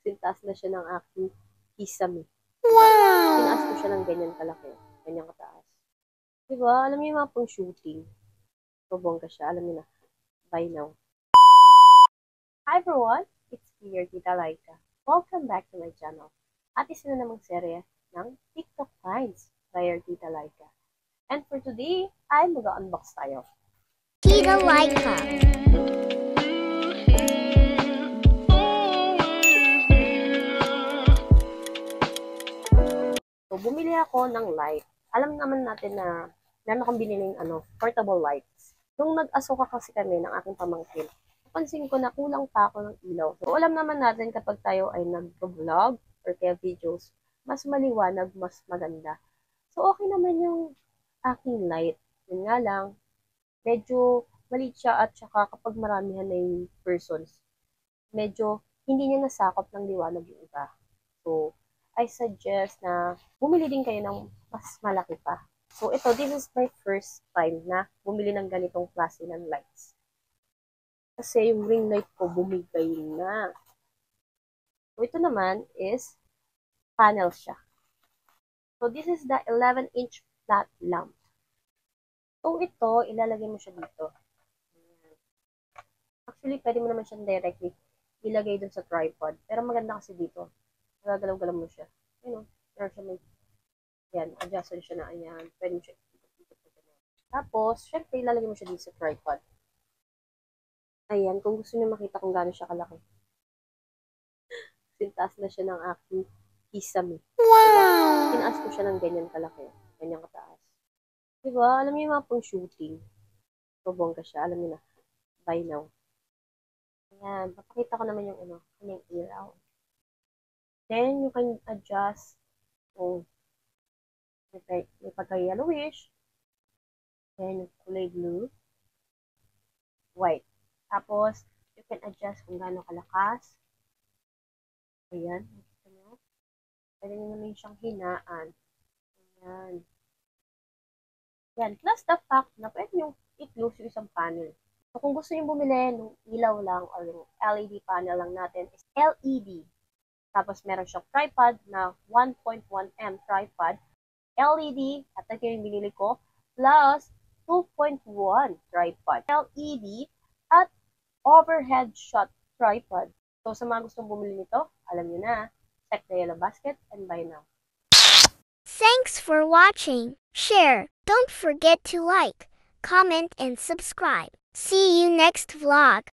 Sintas na siya ng aking kisame. Wow! Tinaas ko siya ng ganyan kalaki. Ganyan kataas. Diba? Alam niyo yung mga pang shooting. Bongga siya. Alam niyo na. Bye now. Hi everyone! It's me, your Tita Laika. Welcome back to my channel. At isa na namang serye ng TikTok Finds by your Tita Laika. And for today, ay mag-unbox tayo. Tita Laika. So, bumili ako ng light. Alam naman natin na meron akong biniling portable lights. Nung nag-asuka kasi kami ng aking pamangkin, napansin ko na kulang pa ako ng ilaw. So, alam naman natin kapag tayo ay nag-vlog or kaya videos, mas maliwanag, mas maganda. So, okay naman yung aking light. Yun nga lang, medyo maliit siya at saka kapag maramihan na yung persons, medyo hindi niya nasakop ng liwanag yung iba. So, I suggest na bumili din kayo ng mas malaki pa. So, this is my first time na bumili ng ganitong klase ng lights. Kasi yung ring light ko bumigay na. So, ito naman is panel siya. So, this is the 11-inch flat lamp. So, ito, ilalagay mo siya dito. Actually, pwede mo naman siya directly ilagay dun sa tripod. Pero maganda kasi dito. Nagagalaw-galaw mo siya. Ayun, meron siya may, yan, adjusted siya na, ayan. Pwede mo siya ikot-ikot. Tapos, syempre, ilalagay mo siya dito sa tripod. Ayan, kung gusto niyo makita kung gaano siya kalaki. Sintas na siya ng aking kisame. Wow! Diba? Tinaas ko siya ng ganyan kalaki. Ganyan kataas. Diba? Alam niyo yung mga pang shooting. Bongga siya. Alam niyo na. Bye now. Ayan, papakita ko naman yung kanyang ilaw. Then, you can adjust kung may pagka-yellowish. Then, kulay blue. White. Tapos, you can adjust kung gaano kalakas. Ayan. Nakita nyo? Pwede nyo naman siyang hinaan. Ayan. Ayan. Plus the fact na pwede nyo i-close yung isang panel. So, kung gusto nyo bumili ng ilaw lang or yung LED panel lang natin is LED. Tapos, meron siyang tripod na 1.1M tripod. LED, at ito yung binili ko, plus 2.1 tripod. LED at overhead shot tripod. So, sa mga gustong bumili nito, alam nyo na, check the yellow basket and buy now. Thanks for watching. Share. Don't forget to like, comment, and subscribe. See you next vlog.